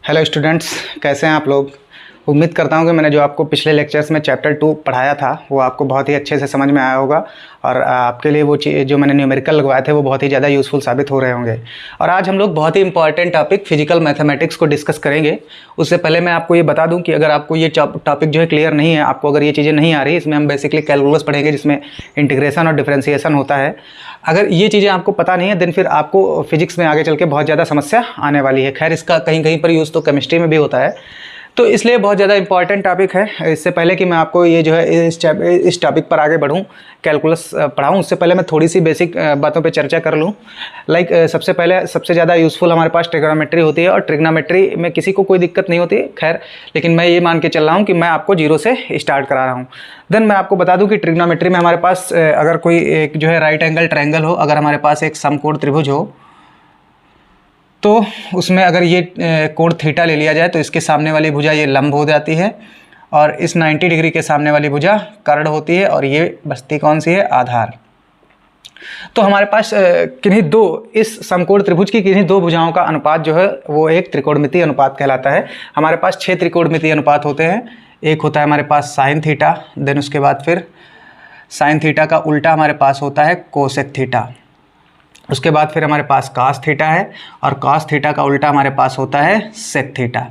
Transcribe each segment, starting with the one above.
Hello students, कैसे हैं आप लोग। उम्मीद करता हूं कि मैंने जो आपको पिछले लेक्चर्स में चैप्टर 2 पढ़ाया था वो आपको बहुत ही अच्छे से समझ में आया होगा और आपके लिए वो जो मैंने न्यूमेरिकल लगवाए थे वो बहुत ही ज़्यादा यूज़फुल साबित हो रहे होंगे। और आज हम लोग बहुत ही इंपॉर्टेंट टॉपिक फिजिकल मैथमेटिक्स को डिस्कस करेंगे। उससे पहले मैं आपको ये बता दूं कि अगर आपको ये टॉपिक जो है क्लियर नहीं है, आपको अगर ये चीज़ें नहीं आ रही, इसमें हम बेसिकली कैलकुलस पढ़ेंगे जिसमें इंटीग्रेशन और डिफरेंशिएशन होता है। अगर ये चीज़ें आपको पता नहीं है देन फिर आपको फिजिक्स में आगे चल के बहुत ज़्यादा समस्या आने वाली है। खैर, इसका कहीं कहीं पर यूज़ तो केमिस्ट्री में भी होता है, तो इसलिए बहुत ज़्यादा इंपॉर्टेंट टॉपिक है। इससे पहले कि मैं आपको ये जो है इस टॉपिक पर आगे बढ़ूँ, कैलकुलस पढ़ाऊँ, उससे पहले मैं थोड़ी सी बेसिक बातों पे चर्चा कर लूँ। सबसे पहले सबसे ज़्यादा यूज़फुल हमारे पास ट्रिग्नोमेट्री होती है और ट्रिग्नोमेट्री में किसी को कोई दिक्कत नहीं होती है। खैर, लेकिन मैं ये मान के चल रहा हूँ कि मैं आपको जीरो से स्टार्ट करा रहा हूँ। देन मैं आपको बता दूँ कि ट्रिग्नोमेट्री में हमारे पास अगर कोई एक जो है राइट एंगल ट्रायंगल हो, अगर हमारे पास एक समकोण त्रिभुज हो, तो उसमें अगर ये कोण थीटा ले लिया जाए तो इसके सामने वाली भुजा ये लंब हो जाती है और इस 90 डिग्री के सामने वाली भुजा कर्ण होती है और ये बचती कौन सी है, आधार। तो हमारे पास इस समकोण त्रिभुज की किन्हीं दो भुजाओं का अनुपात जो है वो एक त्रिकोणमितीय अनुपात कहलाता है। हमारे पास 6 त्रिकोणमितीय अनुपात होते हैं। एक होता है हमारे पास साइन थीटा, देन उसके बाद फिर साइन थीटा का उल्टा हमारे पास होता है कोसेक थीटा, उसके बाद फिर हमारे पास कास थीटा है और कास थीटा का उल्टा हमारे पास होता है सेक थीटा।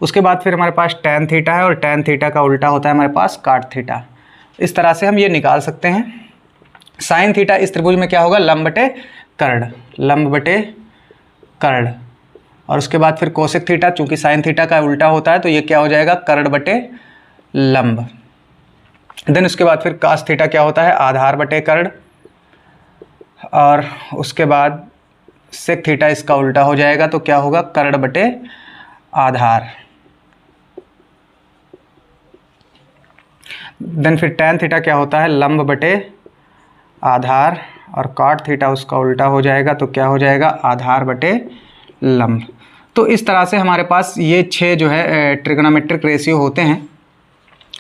उसके बाद फिर हमारे पास टैन थीटा है और टैन थीटा का उल्टा होता है हमारे पास काट थीटा। इस तरह से हम ये निकाल सकते हैं। साइन थीटा इस त्रिभुज में क्या होगा, लंब बटे कर्ण, लंब बटे कर्ण। और उसके बाद फिर कोसेक थीटा, चूंकि साइन थीटा का उल्टा होता है तो ये क्या हो जाएगा, कर्ण बटे लंब। देन उसके बाद फिर कास थीटा क्या होता है, आधार बटे कर्ण। और उसके बाद सेक थीटा इसका उल्टा हो जाएगा तो क्या होगा, कर्ण बटे आधार। देन फिर टैन थीटा क्या होता है, लंब बटे आधार और काट थीटा उसका उल्टा हो जाएगा तो क्या हो जाएगा, आधार बटे लंब। तो इस तरह से हमारे पास ये 6 जो है ट्रिग्नोमेट्रिक रेशियो होते हैं।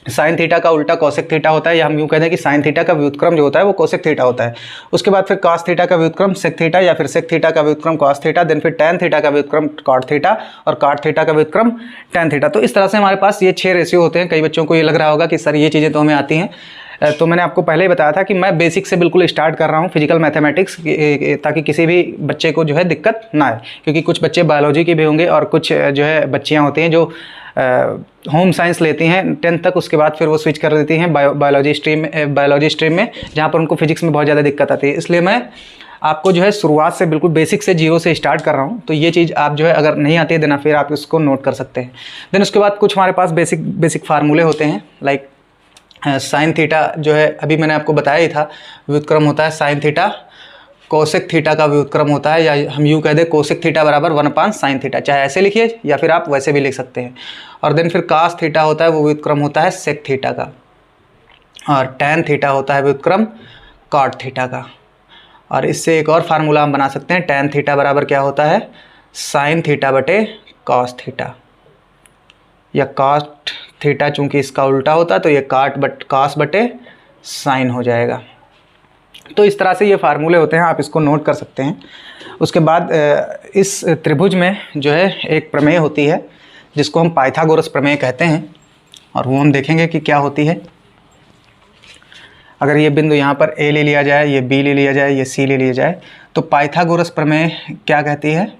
साइन थीटा का उल्टा कोसेक थीटा होता है, या हम यूँ कहते हैं कि साइन थीटा का व्युत्क्रम जो होता है वो कोसेक थीटा होता है। उसके बाद फिर कास थीटा का व्युत्क्रम सेक थीटा या फिर सेक थीटा का व्युत्क्रम कास थीटा, देन फिर टैन थीटा का व्युत्क्रम काट थीटा और काट थीटा का व्युत्क्रम टैन थीटा। तो इस तरह से हमारे पास ये 6 रेशियो होते हैं। कई बच्चों को ये लग रहा होगा कि सर ये चीज़ें तो हमें आती हैं, तो मैंने आपको पहले ही बताया था कि मैं बेसिक से बिल्कुल स्टार्ट कर रहा हूँ फिजिकल मैथमेटिक्स, ताकि किसी भी बच्चे को जो है दिक्कत ना आए, क्योंकि कुछ बच्चे बायोलॉजी के भी होंगे और कुछ जो है बच्चियाँ होती हैं जो होम साइंस लेती हैं 10th तक, उसके बाद फिर वो स्विच कर देती हैं बायोलॉजी स्ट्रीम में, जहाँ पर उनको फिजिक्स में बहुत ज़्यादा दिक्कत आती है। इसलिए मैं आपको जो है शुरुआत से बिल्कुल बेसिक से जीरो से स्टार्ट कर रहा हूँ। तो ये चीज़ आप जो है अगर नहीं आती है देना फिर आप इसको नोट कर सकते हैं। देन उसके बाद कुछ हमारे पास बेसिक फार्मूले होते हैं। लाइक साइन थीटा जो है अभी मैंने आपको बताया ही था, व्युत्क्रम होता है साइन थीटा, कोसेक थीटा का व्युत्क्रम होता है, या हम यूँ कह दें कोसेक थीटा बराबर 1/sin साइन थीटा, चाहे ऐसे लिखिए या फिर आप वैसे भी लिख सकते हैं। और देन फिर कास थीटा होता है वो व्युत्क्रम होता है सेक थीटा का, और टैन थीटा होता है व्युत्क्रम काट थीटा का। और इससे एक और फार्मूला हम बना सकते हैं, टैन थीटा बराबर क्या होता है, साइन थीटा बटे कॉस थीटा, या काट थीटा चूँकि इसका उल्टा होता है तो ये कास बटे साइन हो जाएगा। तो इस तरह से ये फार्मूले होते हैं, आप इसको नोट कर सकते हैं। उसके बाद इस त्रिभुज में जो है एक प्रमेय होती है जिसको हम पाइथागोरस प्रमेय कहते हैं, और वो हम देखेंगे कि क्या होती है। अगर ये बिंदु यहाँ पर A ले लिया जाए, ये B ले लिया जाए, ये C ले लिया जाए, तो पाइथागोरस प्रमेय क्या कहती है,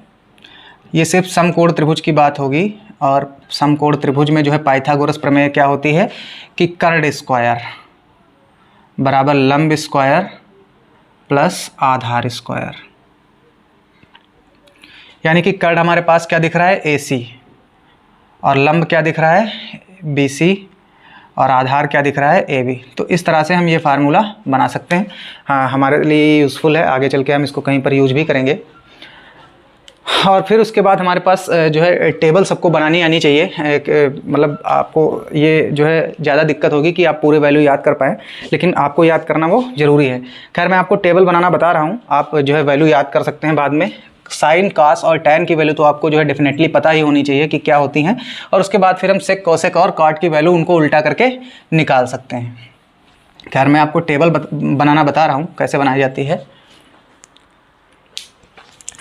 ये सिर्फ समकोण त्रिभुज की बात होगी। और समकोण त्रिभुज में जो है पाइथागोरस प्रमेय क्या होती है कि कर्ण स्क्वायर बराबर लंब स्क्वायर प्लस आधार स्क्वायर, यानी कि कर्ण हमारे पास क्या दिख रहा है, AC, और लंब क्या दिख रहा है, BC, और आधार क्या दिख रहा है, AB। तो इस तरह से हम ये फार्मूला बना सकते हैं। हाँ, हमारे लिए यूज़फुल है, आगे चल के हम इसको कहीं पर यूज भी करेंगे। और फिर उसके बाद हमारे पास जो है टेबल सबको बनानी आनी चाहिए। मतलब आपको ये जो है ज़्यादा दिक्कत होगी कि आप पूरे वैल्यू याद कर पाएँ, लेकिन आपको याद करना वो ज़रूरी है। खैर, मैं आपको टेबल बनाना बता रहा हूँ, आप जो है वैल्यू याद कर सकते हैं बाद में। साइन, कास और टैन की वैल्यू तो आपको जो है डेफिनेटली पता ही होनी चाहिए कि क्या होती हैं, और उसके बाद फिर हम सेक, कोसेक और काट की वैल्यू उनको उल्टा करके निकाल सकते हैं। खैर, मैं आपको टेबल बनाना बता रहा हूँ कैसे बनाई जाती है।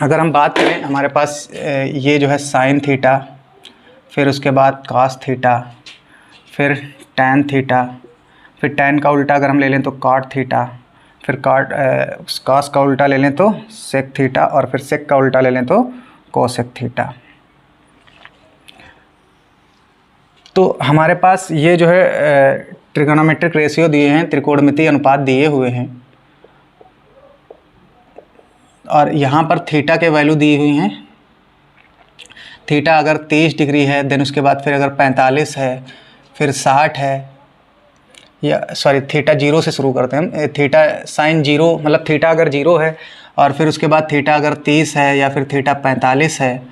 अगर हम बात करें, हमारे पास ये जो है साइन थीटा फिर उसके बाद cos थीटा, फिर tan थीटा, फिर tan का उल्टा अगर हम ले लें तो cot थीटा, फिर cos का उल्टा ले लें तो sec थीटा, और फिर sec का उल्टा ले लें तो cosec थीटा। तो हमारे पास ये जो है ट्रिगोनोमेट्रिक रेशियो दिए हैं, त्रिकोणमितीय अनुपात दिए हुए हैं, और यहाँ पर थीटा के वैल्यू दी हुई हैं। थीटा अगर 30 डिग्री है, देन उसके बाद फिर अगर 45 है, फिर 60 है, या सॉरी थीटा 0 से शुरू करते हैं हम। थीटा साइन 0 मतलब थीटा अगर 0 है, और फिर उसके बाद थीटा अगर 30 है, या फिर थीटा 45 है,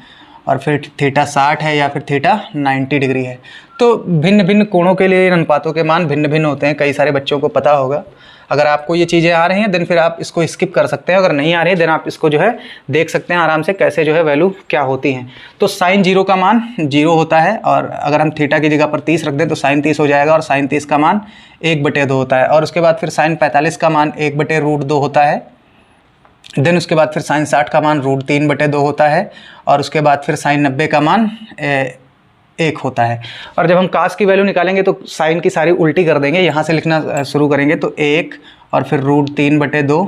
और फिर थीटा 60 है, या फिर थीटा 90 डिग्री है। तो भिन्न भिन्न कोणों के लिए इन अनुपातों के मान भिन्न भिन्न होते हैं। कई सारे बच्चों को पता होगा। अगर आपको ये चीज़ें आ रही हैं देन फिर आप इसको स्किप कर सकते हैं, अगर नहीं आ रही है देन आप इसको जो है देख सकते हैं आराम से कैसे जो है वैल्यू क्या होती हैं। तो साइन 0 का मान 0 होता है, और अगर हम थीटा की जगह पर 30 रख दें तो साइन 30 हो जाएगा, और साइन 30 का मान 1/2 होता है। और उसके बाद फिर साइन 45 का मान 1/√2 होता है। देन उसके बाद फिर साइन 60 का मान √3/2 होता है, और उसके बाद फिर साइन 90 का मान 1 होता है। और जब हम कास की वैल्यू निकालेंगे तो साइन की सारी उल्टी कर देंगे, यहाँ से लिखना शुरू करेंगे तो 1, और फिर √3/2,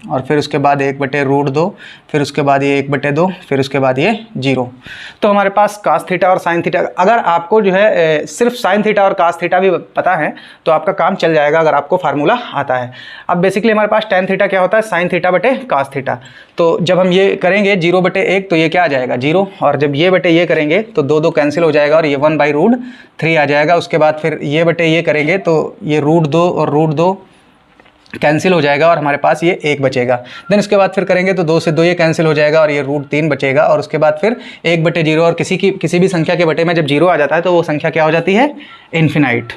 और फिर उसके बाद 1/√2, फिर उसके बाद ये 1/2, फिर उसके बाद ये 0। तो हमारे पास कास थीटा और साइन थीटा, अगर आपको जो है सिर्फ साइन थीटा और कास थीटा भी पता है तो आपका काम चल जाएगा, अगर आपको फार्मूला आता है। अब बेसिकली हमारे पास tan थीटा क्या होता है, साइन थीटा बटे कास थीटा। तो जब हम ये करेंगे 0/1 तो ये क्या आ जाएगा 0, और जब ये बटे ये करेंगे तो 2 कैंसिल हो जाएगा, और ये 1/√3 आ जाएगा। उसके बाद फिर ये बटे ये करेंगे तो ये √2 और √2 कैंसिल हो जाएगा, और हमारे पास ये 1 बचेगा। देन उसके बाद फिर करेंगे तो 2 से 2 ये कैंसिल हो जाएगा, और ये √3 बचेगा। और उसके बाद फिर 1/0, और किसी भी संख्या के बटे में जब 0 आ जाता है तो वो संख्या क्या हो जाती है, इन्फिनाइट।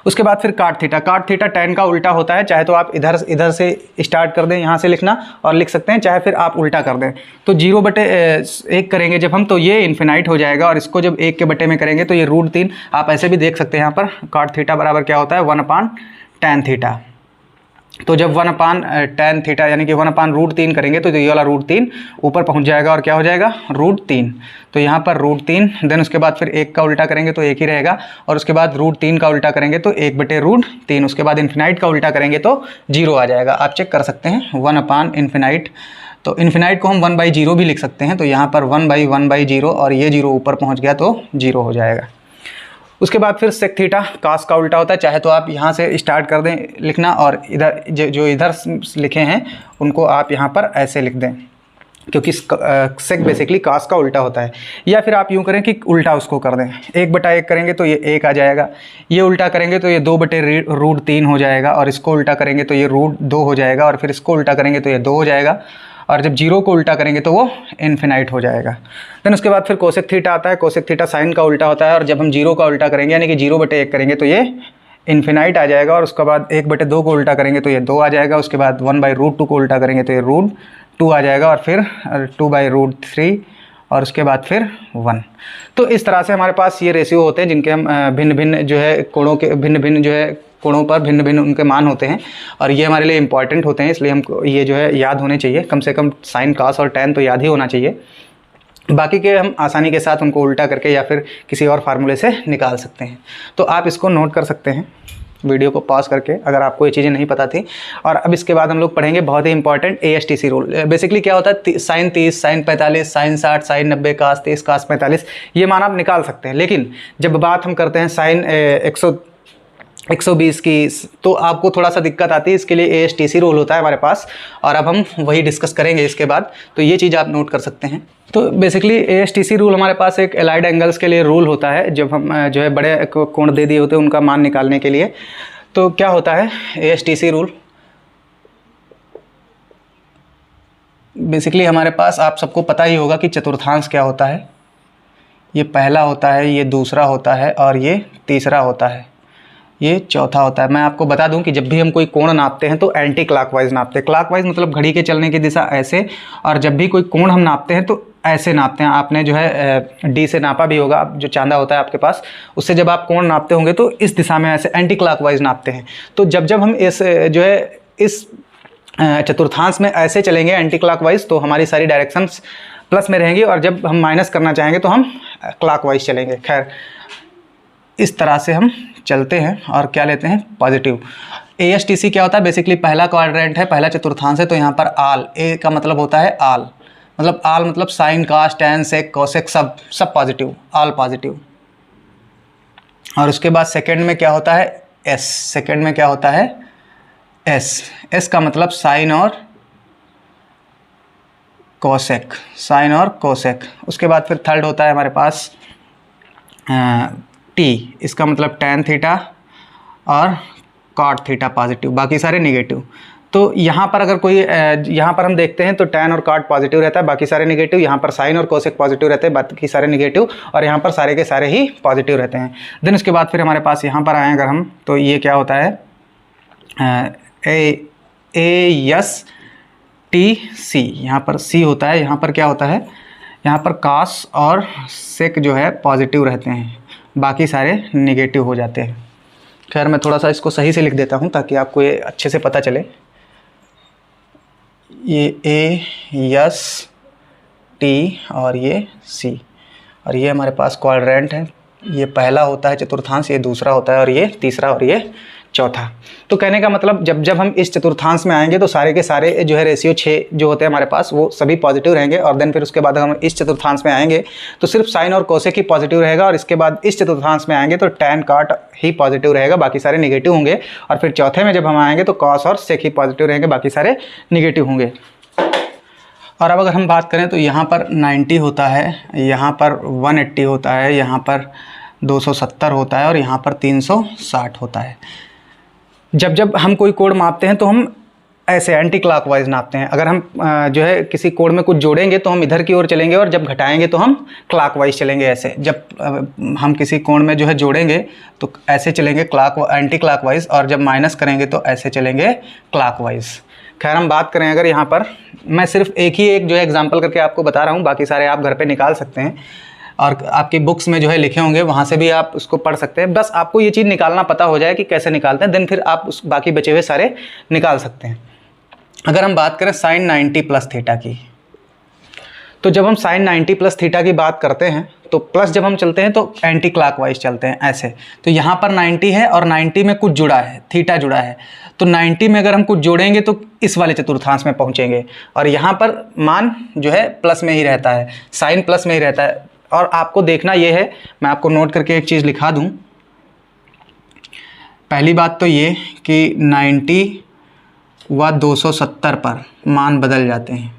उसके बाद फिर काट थीटा tan का उल्टा होता है। चाहे तो आप इधर से स्टार्ट कर दें, यहाँ से लिखना और लिख सकते हैं, चाहे फिर आप उल्टा कर दें। तो 0/1 करेंगे जब हम तो ये इन्फिनाइट हो जाएगा, और इसको जब 1 के बटे में करेंगे तो ये √3। आप ऐसे भी देख सकते हैं यहाँ पर काट थीटा बराबर क्या होता है 1/tan थीटा। तो जब 1/tan थीटा यानी कि 1/√3 करेंगे तो ये वाला √3 ऊपर पहुंच जाएगा, और क्या हो जाएगा √3। तो यहाँ पर √3, देन उसके बाद फिर 1 का उल्टा करेंगे तो 1 ही रहेगा, और उसके बाद √3 का उल्टा करेंगे तो 1/√3। उसके बाद इन्फिनाइट का उल्टा करेंगे तो 0 आ जाएगा। आप चेक कर सकते हैं 1/∞। तो इन्फिनाइट को हम 1/0 भी लिख सकते हैं। तो यहाँ पर 1/1/0, और ये 0 ऊपर पहुँच गया तो 0 हो जाएगा। उसके बाद फिर सेक थीटा कास का उल्टा होता है। चाहे तो आप यहाँ से स्टार्ट कर दें लिखना, और इधर जो इधर लिखे हैं उनको आप यहाँ पर ऐसे लिख दें, क्योंकि सेक बेसिकली कास का उल्टा होता है। या फिर आप यूँ करें कि उल्टा उसको कर दें, 1/1 करेंगे तो ये 1 आ जाएगा, ये उल्टा करेंगे तो ये 2/√3 हो जाएगा, और इसको उल्टा करेंगे तो ये √2 हो जाएगा, और फिर इसको उल्टा करेंगे तो ये 2 हो जाएगा, और जब 0 को उल्टा करेंगे तो वो इन्फिनाइट हो जाएगा। देन उसके बाद फिर कोसेक थीटा आता है। कोसेक थीटा साइन का उल्टा होता है, और जब हम 0 का उल्टा करेंगे यानी कि 0/1 करेंगे तो ये इन्फिनाइट आ जाएगा, और उसके बाद 1/2 को उल्टा करेंगे तो ये 2 आ जाएगा। उसके बाद 1/√2 को उल्टा करेंगे तो ये √2 आ जाएगा, और फिर 2/√3, और उसके बाद फिर 1। तो इस तरह से हमारे पास ये रेशियो होते हैं, जिनके हम भिन्न भिन्न जो है कोणों के भिन्न भिन्न जो है कोणों पर भिन्न भिन्न उनके मान होते हैं, और ये हमारे लिए इंपॉर्टेंट होते हैं, इसलिए हमको ये जो है याद होने चाहिए। कम से कम साइन कास और tan तो याद ही होना चाहिए। बाकी के हम आसानी के साथ उनको उल्टा करके या फिर किसी और फार्मूले से निकाल सकते हैं। तो आप इसको नोट कर सकते हैं वीडियो को पॉज करके, अगर आपको ये चीज़ें नहीं पता थी। और अब इसके बाद हम लोग पढ़ेंगे बहुत ही इंपॉर्टेंट ASTC रूल। बेसिकली क्या होता है, साइन 30, साइन 45, साइन 60, साइन 90, कास 30, कास 45, ये मान आप निकाल सकते हैं। लेकिन जब बात हम करते हैं साइन 120 की, तो आपको थोड़ा सा दिक्कत आती है। इसके लिए ASTC रूल होता है हमारे पास, और अब हम वही डिस्कस करेंगे इसके बाद। तो ये चीज़ आप नोट कर सकते हैं। तो बेसिकली ASTC रूल हमारे पास एक एलाइड एंगल्स के लिए रूल होता है, जब हम जो है बड़े कोण दे दिए होते हैं उनका मान निकालने के लिए। तो क्या होता है ASTC रूल, बेसिकली हमारे पास आप सबको पता ही होगा कि चतुर्थांश क्या होता है। ये पहला होता है, ये दूसरा होता है, और ये तीसरा होता है, ये चौथा होता है। मैं आपको बता दूं कि जब भी हम कोई कोण नापते हैं तो एंटी क्लॉकवाइज नापते हैं। क्लॉकवाइज मतलब घड़ी के चलने की दिशा ऐसे, और जब भी कोई कोण हम नापते हैं तो ऐसे नापते हैं। आपने जो है D से नापा भी होगा, जो चांदा होता है आपके पास, उससे जब आप कोण नापते होंगे तो इस दिशा में ऐसे एंटी क्लॉकवाइज नापते हैं। तो जब हम इस जो है इस चतुर्थांश में ऐसे चलेंगे एंटी क्लॉकवाइज, तो हमारी सारी डायरेक्शंस प्लस में रहेंगी, और जब हम माइनस करना चाहेंगे तो हम क्लॉकवाइज चलेंगे। खैर इस तरह से हम चलते हैं और क्या लेते हैं, पॉजिटिव। ASTC क्या होता है, बेसिकली पहला क्वाड्रेंट है, पहला चतुर्थांश है, तो यहाँ पर आल, ए का मतलब होता है आल, मतलब आल मतलब sine cos tan sec cosec सब पॉजिटिव, आल पॉजिटिव। और उसके बाद सेकंड में क्या होता है, एस, सेकंड में क्या होता है, एस, एस का मतलब साइन और कोसेक, साइन और कोसेक। उसके बाद फिर थर्ड होता है हमारे पास टी, इसका मतलब टैन थीटा और कॉट थीटा पॉजिटिव, बाकी सारे निगेटिव। तो यहाँ पर अगर कोई यहाँ पर हम देखते हैं तो टैन और कॉट पॉजिटिव रहता है, बाकी सारे निगेटिव। यहाँ पर साइन और कोसेक पॉजिटिव रहते हैं, बाकी सारे निगेटिव। और यहाँ पर सारे के सारे ही पॉजिटिव रहते हैं। देन उसके बाद फिर हमारे पास यहाँ पर आए अगर हम, तो ये क्या होता है, ASTC, यहाँ पर C होता है, यहाँ पर क्या होता है, यहाँ पर कॉस और सेक जो है पॉजिटिव रहते हैं, बाकी सारे निगेटिव हो जाते हैं। खैर मैं थोड़ा सा इसको सही से लिख देता हूँ ताकि आपको ये अच्छे से पता चले। ये AST और ये C, और ये हमारे पास क्वाड्रेंट है। ये पहला होता है चतुर्थांश, ये दूसरा होता है, और ये तीसरा, और ये चौथा। तो कहने का मतलब जब जब हम इस चतुर्थांश में आएंगे तो सारे के सारे जो है रेशियो 6 जो होते हैं हमारे पास वो सभी पॉजिटिव रहेंगे। और देन फिर उसके बाद हम इस चतुर्थांश में आएंगे तो सिर्फ साइन और कोसेक ही पॉजिटिव रहेगा। और इसके बाद इस चतुर्थांश में आएंगे तो टैन कॉट ही पॉजिटिव रहेगा, बाकी सारे निगेटिव होंगे। और फिर चौथे में जब हम आएंगे तो कॉस और सेक ही पॉजिटिव रहेंगे, बाकी सारे निगेटिव होंगे। और अब अगर हम बात करें तो यहाँ पर 90 होता है, यहाँ पर 180 होता है, यहाँ पर 270 होता है, और यहाँ पर 360 होता है। जब जब हम कोई कोण मापते हैं तो हम ऐसे एंटी क्लॉकवाइज नापते हैं। अगर हम जो है किसी कोण में कुछ जोड़ेंगे तो हम इधर की ओर चलेंगे, और जब घटाएंगे तो हम क्लॉकवाइज चलेंगे। ऐसे जब हम किसी कोण में जो है जोड़ेंगे तो ऐसे चलेंगे एंटी क्लॉकवाइज, और जब माइनस करेंगे तो ऐसे चलेंगे क्लॉकवाइज। खैर हम बात करें अगर यहाँ पर, मैं सिर्फ एक जो है एग्जाम्पल करके आपको बता रहा हूँ, बाकी सारे आप घर पर निकाल सकते हैं। और आपकी बुक्स में जो है लिखे होंगे, वहाँ से भी आप उसको पढ़ सकते हैं। बस आपको ये चीज़ निकालना पता हो जाए कि कैसे निकालते हैं, देन फिर आप उस बाकी बचे हुए सारे निकाल सकते हैं। अगर हम बात करें साइन 90 प्लस थीटा की, तो जब हम साइन 90 प्लस थीटा की बात करते हैं तो प्लस जब हम चलते हैं तो एंटी क्लॉकवाइज चलते हैं ऐसे। तो यहाँ पर 90 है और 90 में कुछ जुड़ा है, थीटा जुड़ा है, तो 90 में अगर हम कुछ जोड़ेंगे तो इस वाले चतुर्थांश में पहुँचेंगे। और यहाँ पर मान जो है प्लस में ही रहता है, साइन प्लस में ही रहता है। और आपको देखना ये है, मैं आपको नोट करके एक चीज़ लिखा दूं। पहली बात तो ये कि 90 व 270 पर मान बदल जाते हैं।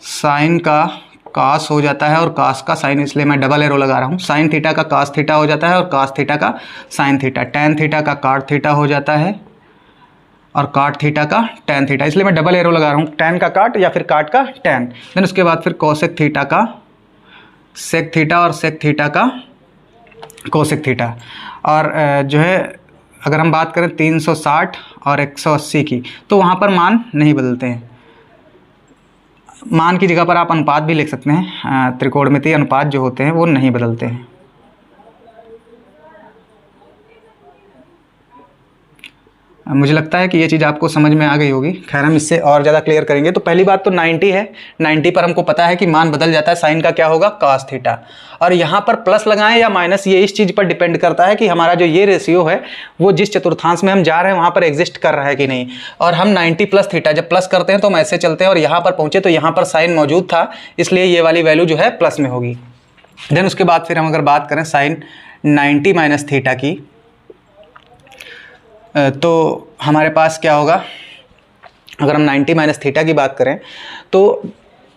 साइन का कास हो जाता है और कास का साइन, इसलिए मैं डबल एरो लगा रहा हूँ। साइन थीटा का कास थीटा हो जाता है और कास थीटा का साइन थीटा। टैन थीटा का काट थीटा हो जाता है और काट थीटा का टैन थीटा, इसलिए मैं डबल एरो लगा रहा हूँ। टैन का काट या फिर काट का टैन। देन उसके बाद फिर कोसेक थीटा का सेक थीटा और सेक थीटा का कोसेक थीटा। और जो है अगर हम बात करें 360 और 180 की, तो वहाँ पर मान नहीं बदलते हैं। मान की जगह पर आप अनुपात भी लिख सकते हैं। त्रिकोणमितीय अनुपात जो होते हैं वो नहीं बदलते हैं। मुझे लगता है कि ये चीज़ आपको समझ में आ गई होगी। खैर हम इससे और ज़्यादा क्लियर करेंगे। तो पहली बात तो 90 है, 90 पर हमको पता है कि मान बदल जाता है। साइन का क्या होगा, कास थीटा। और यहाँ पर प्लस लगाएं या माइनस, ये इस चीज़ पर डिपेंड करता है कि हमारा जो ये रेशियो है वो जिस चतुर्थांश में हम जा रहे हैं वहाँ पर एग्जिस्ट कर रहा है कि नहीं। और हम 90 प्लस थीटा जब प्लस करते हैं तो हम ऐसे चलते हैं, और यहाँ पर पहुँचे तो यहाँ पर साइन मौजूद था, इसलिए ये वाली वैल्यू जो है प्लस में होगी। देन उसके बाद फिर हम अगर बात करें साइन 90 माइनस थीटा की, तो हमारे पास क्या होगा, अगर हम 90 माइनस थीटा की बात करें तो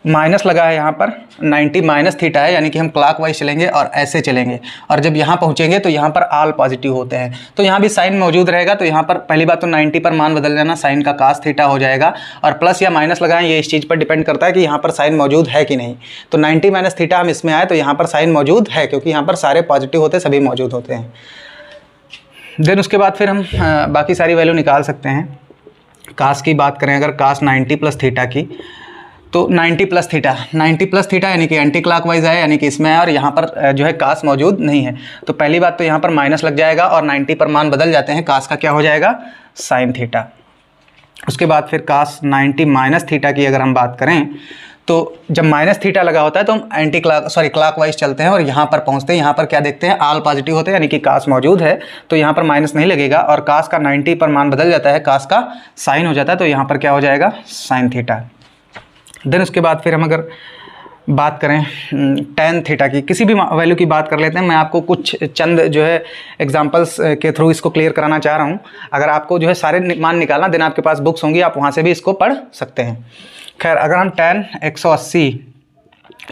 माइनस लगा है यहाँ पर, 90 माइनस थीटा है, यानी कि हम क्लॉकवाइज चलेंगे और ऐसे चलेंगे। और जब यहाँ पहुँचेंगे तो यहाँ पर आल पॉजिटिव होते हैं, तो यहाँ भी साइन मौजूद रहेगा। तो यहाँ पर पहली बात तो 90 पर मान बदल जाना, साइन का कास थीटा हो जाएगा। और प्लस या माइनस लगाएं, ये इस चीज़ पर डिपेंड करता है कि यहाँ पर साइन मौजूद है कि नहीं। तो 90 माइनस थीटा हम इसमें आए तो यहाँ पर साइन मौजूद है, क्योंकि यहाँ पर सारे पॉजिटिव होते हैं, सभी मौजूद होते हैं। देन उसके बाद फिर हम बाकी सारी वैल्यू निकाल सकते हैं। कास की बात करें अगर, कास 90 प्लस थीटा की, तो 90 प्लस थीटा यानी कि एंटी क्लॉकवाइज है, यानी कि इसमें है, और यहाँ पर जो है कास मौजूद नहीं है। तो पहली बात तो यहाँ पर माइनस लग जाएगा और 90 पर मान बदल जाते हैं, कास का क्या हो जाएगा, साइन थीटा। उसके बाद फिर cos 90 माइनस थीटा की अगर हम बात करें तो जब माइनस थीटा लगा होता है तो हम क्लॉकवाइज चलते हैं और यहाँ पर पहुँचते हैं। यहाँ पर क्या देखते हैं, ऑल पॉजिटिव होते हैं, यानी कि कास मौजूद है तो यहाँ पर माइनस नहीं लगेगा और कास का 90 पर मान बदल जाता है, कास का साइन हो जाता है, तो यहाँ पर क्या हो जाएगा, साइन थीटा। देन उसके बाद फिर हम अगर बात करें tan थीटा की, किसी भी वैल्यू की बात कर लेते हैं। मैं आपको कुछ चंद जो है एग्जांपल्स के थ्रू इसको क्लियर कराना चाह रहा हूँ। अगर आपको जो है सारे मान निकालना, देन आपके पास बुक्स होंगी, आप वहाँ से भी इसको पढ़ सकते हैं। खैर, अगर हम tan 180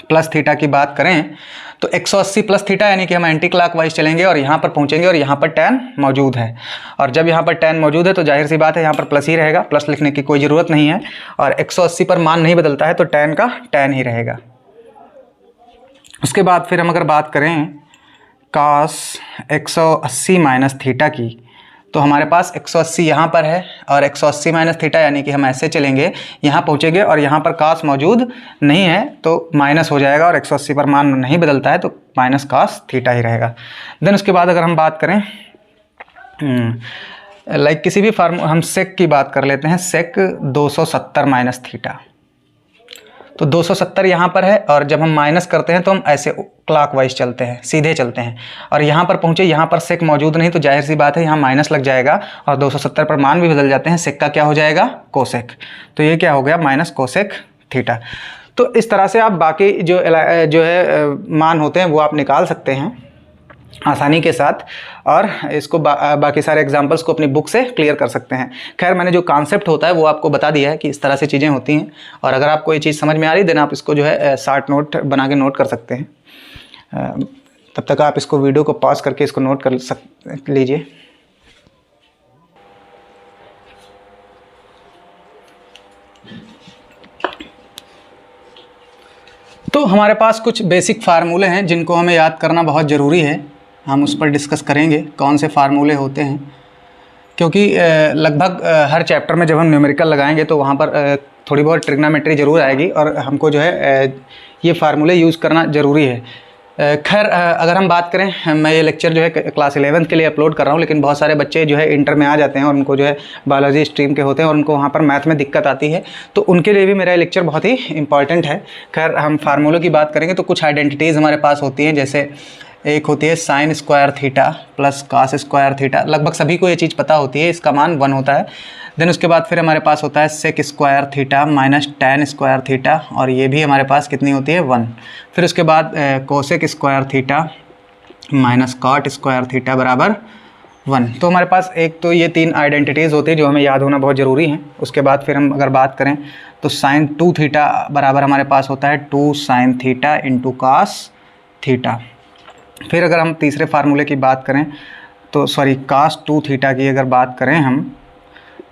प्लस थीटा की बात करें तो 180 प्लस थीटा यानी कि हम एंटी क्लॉकवाइज चलेंगे और यहाँ पर पहुँचेंगे और यहाँ पर tan मौजूद है, और जब यहाँ पर tan मौजूद है तो जाहिर सी बात है यहाँ पर प्लस ही रहेगा, प्लस लिखने की कोई ज़रूरत नहीं है, और 180 पर मान नहीं बदलता है तो tan का tan ही रहेगा। उसके बाद फिर हम अगर बात करें cos 180 माइनस थीटा की, तो हमारे पास 180 यहाँ पर है और 180 माइनस थीटा यानी कि हम ऐसे चलेंगे, यहाँ पहुँचेंगे और यहाँ पर cos मौजूद नहीं है तो माइनस हो जाएगा, और 180 पर मान नहीं बदलता है तो माइनस cos थीटा ही रहेगा। देन उसके बाद अगर हम बात करें लाइक किसी भी हम सेक की बात कर लेते हैं, सेक 270 माइनस थीटा, तो 270 यहाँ पर है और जब हम माइनस करते हैं तो हम ऐसे क्लॉकवाइज चलते हैं, सीधे चलते हैं, और यहाँ पर पहुँचे, यहाँ पर सेक मौजूद नहीं तो जाहिर सी बात है यहाँ माइनस लग जाएगा और 270 पर मान भी बदल जाते हैं, सेक का क्या हो जाएगा, कोसेक, तो ये क्या हो गया, माइनस कोसेक थीटा। तो इस तरह से आप बाकी जो है मान होते हैं वो आप निकाल सकते हैं आसानी के साथ, और इसको बाकी सारे एग्जांपल्स को अपनी बुक से क्लियर कर सकते हैं। खैर, मैंने जो कॉन्सेप्ट होता है वो आपको बता दिया है कि इस तरह से चीज़ें होती हैं, और अगर आपको ये चीज़ समझ में आ रही देन आप इसको जो है शार्ट नोट बना के नोट कर सकते हैं। तब तक आप इसको वीडियो को पॉज करके इसको नोट कर लीजिए। तो हमारे पास कुछ बेसिक फार्मूले हैं जिनको हमें याद करना बहुत ज़रूरी है, हम उस पर डिस्कस करेंगे कौन से फार्मूले होते हैं, क्योंकि लगभग हर चैप्टर में जब हम न्यूमेरिकल लगाएंगे तो वहाँ पर थोड़ी बहुत ट्रिग्नोमेट्री ज़रूर आएगी और हमको जो है ये फार्मूले यूज़ करना ज़रूरी है। खैर, अगर हम बात करें, मैं ये लेक्चर जो है क्लास 11th के लिए अपलोड कर रहा हूँ, लेकिन बहुत सारे बच्चे जो है इंटर में आ जाते हैं और उनको जो है बायोलॉजी स्ट्रीम के होते हैं और उनको वहाँ पर मैथ में दिक्कत आती है, तो उनके लिए भी मेरा लेक्चर बहुत ही इंपॉर्टेंट है। खैर, हम फार्मूलों की बात करेंगे तो कुछ आइडेंटिटीज़ हमारे पास होती हैं, जैसे एक होती है sine square theta plus cos square theta, लगभग सभी को ये चीज़ पता होती है, इसका मान 1 होता है। देन उसके बाद फिर हमारे पास होता है sec square theta minus tan square theta, और ये भी हमारे पास कितनी होती है, 1। फिर उसके बाद cosec square theta minus cot square theta बराबर 1। तो हमारे पास एक तो ये 3 आइडेंटिटीज़ होती है जो हमें याद होना बहुत ज़रूरी है। उसके बाद फिर हम अगर बात करें तो साइन 2 थीटा बराबर हमारे पास होता है 2 sine theta into cos theta. फिर अगर हम तीसरे फार्मूले की बात करें तो कास 2 थीटा की अगर बात करें हम,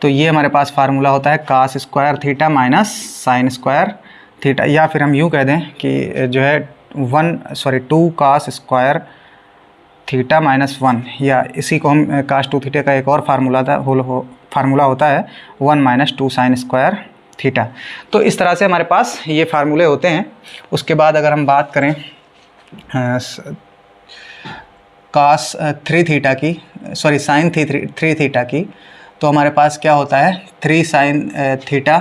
तो ये हमारे पास फार्मूला होता है cos square theta minus sine square theta, या फिर हम यूँ कह दें कि जो है 2 कास स्क्वायर थीटा माइनस 1, या इसी को हम कास 2 थीटा का एक और फार्मूला होता है 1 माइनस 2 साइन स्क्वायर थीटा। तो इस तरह से हमारे पास ये फार्मूले होते हैं। उसके बाद अगर हम बात करें कास 3 थीटा की, साइन 3 थीटा की, तो हमारे पास क्या होता है 3 sine theta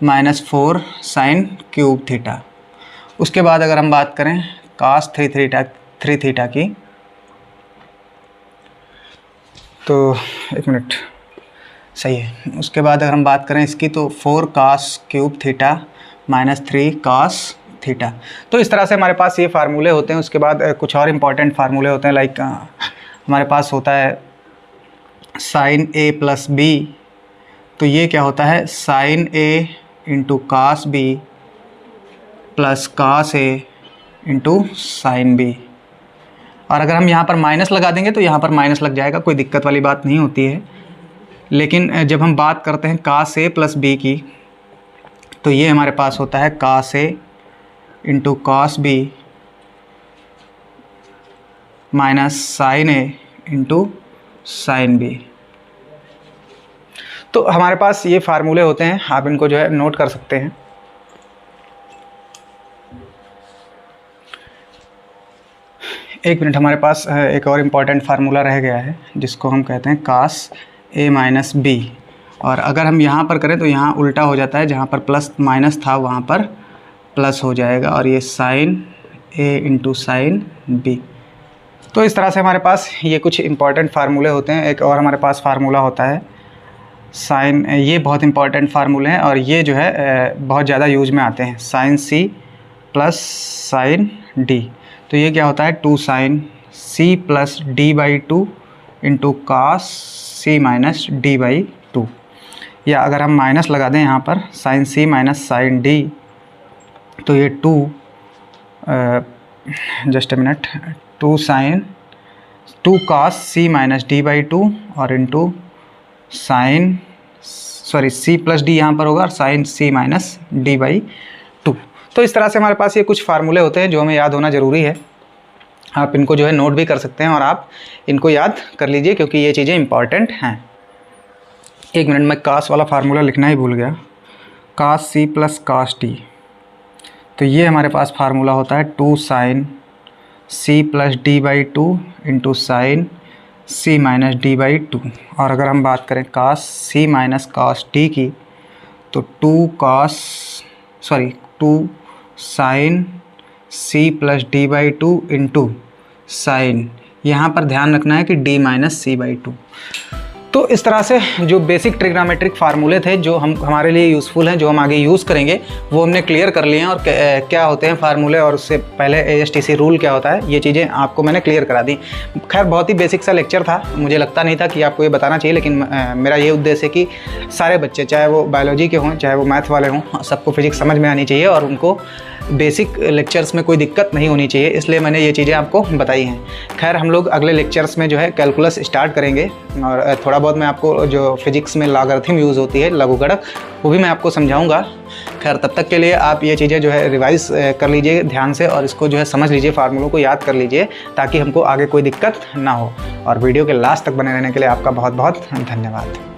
minus 4 sine cube theta. उसके बाद अगर हम बात करें कास 3 थीटा की, तो एक मिनट, सही है। उसके बाद अगर हम बात करें इसकी तो 4 cos cube theta minus 3 cos theta. तो इस तरह से हमारे पास ये फार्मूले होते हैं। उसके बाद कुछ और इम्पॉर्टेंट फार्मूले होते हैं, लाइक हमारे पास होता है साइन ए प्लस बी, तो ये क्या होता है sine A into cos B plus cos A into sine B, और अगर हम यहाँ पर माइनस लगा देंगे तो यहाँ पर माइनस लग जाएगा, कोई दिक्कत वाली बात नहीं होती है। लेकिन जब हम बात करते हैं कास ए प्लस बी की, तो ये हमारे पास होता है cos A into cos B minus sine A into sine B. तो हमारे पास ये फार्मूले होते हैं, आप इनको जो है नोट कर सकते हैं। एक मिनट, हमारे पास एक और इम्पॉर्टेंट फार्मूला रह गया है जिसको हम कहते हैं कास ए माइनस बी, और अगर हम यहाँ पर करें तो यहाँ उल्टा हो जाता है, जहाँ पर प्लस माइनस था वहाँ पर प्लस हो जाएगा, और ये sign A into sine B. तो इस तरह से हमारे पास ये कुछ इंपॉर्टेंट फार्मूले होते हैं। एक और हमारे पास फार्मूला होता है साइन, ये बहुत इंपॉर्टेंट फार्मूले हैं और ये जो है बहुत ज़्यादा यूज में आते हैं, sine C plus sine D. तो ये क्या होता है, 2 sine C plus D by 2 into cos C minus D by 2। या अगर हम माइनस लगा दें यहाँ पर, sine C minus sine D, तो ये 2 just a minute, 2 sine 2 cos C minus D by 2 और into sine C plus D यहाँ पर होगा और sine C minus D by 2। तो इस तरह से हमारे पास ये कुछ फार्मूले होते हैं जो हमें याद होना ज़रूरी है। आप इनको जो है नोट भी कर सकते हैं और आप इनको याद कर लीजिए क्योंकि ये चीज़ें इंपॉर्टेंट हैं। एक मिनट, मैं कास वाला फार्मूला लिखना ही भूल गया, कास सी प्लस कास डी। तो ये हमारे पास फार्मूला होता है 2 sine C plus D by 2 into sine C minus D by 2। और अगर हम बात करें कास सी माइनस कास डी की, तो 2 sine C plus D by 2 into sine, यहाँ पर ध्यान रखना है कि डी माइनस सी बाई 2। तो इस तरह से जो बेसिक ट्रिग्नोमेट्रिक फार्मूले थे जो हमारे लिए यूज़फुल हैं, जो हम आगे यूज़ करेंगे, वो हमने क्लियर कर लिए हैं। और क्या होते हैं फार्मूले और उससे पहले ASTC रूल क्या होता है, ये चीज़ें आपको मैंने क्लियर करा दी। खैर बहुत ही बेसिक सा लेक्चर था, मुझे लगता नहीं था कि आपको ये बताना चाहिए, लेकिन मेरा ये उद्देश्य है कि सारे बच्चे, चाहे वो बायोलॉजी के हों चाहे वो मैथ वाले हों, सबको फिजिक्स समझ में आनी चाहिए और उनको बेसिक लेक्चर्स में कोई दिक्कत नहीं होनी चाहिए, इसलिए मैंने ये चीज़ें आपको बताई हैं। खैर हम लोग अगले लेक्चर्स में जो है कैलकुलस स्टार्ट करेंगे और थोड़ा बहुत मैं आपको जो फिजिक्स में लॉगरिथम यूज़ होती है, लघुगणक, वो भी मैं आपको समझाऊंगा। खैर तब तक के लिए आप ये चीज़ें जो है रिवाइज़ कर लीजिए ध्यान से और इसको जो है समझ लीजिए, फार्मूलों को याद कर लीजिए ताकि हमको आगे कोई दिक्कत ना हो। और वीडियो के लास्ट तक बने रहने के लिए आपका बहुत बहुत धन्यवाद।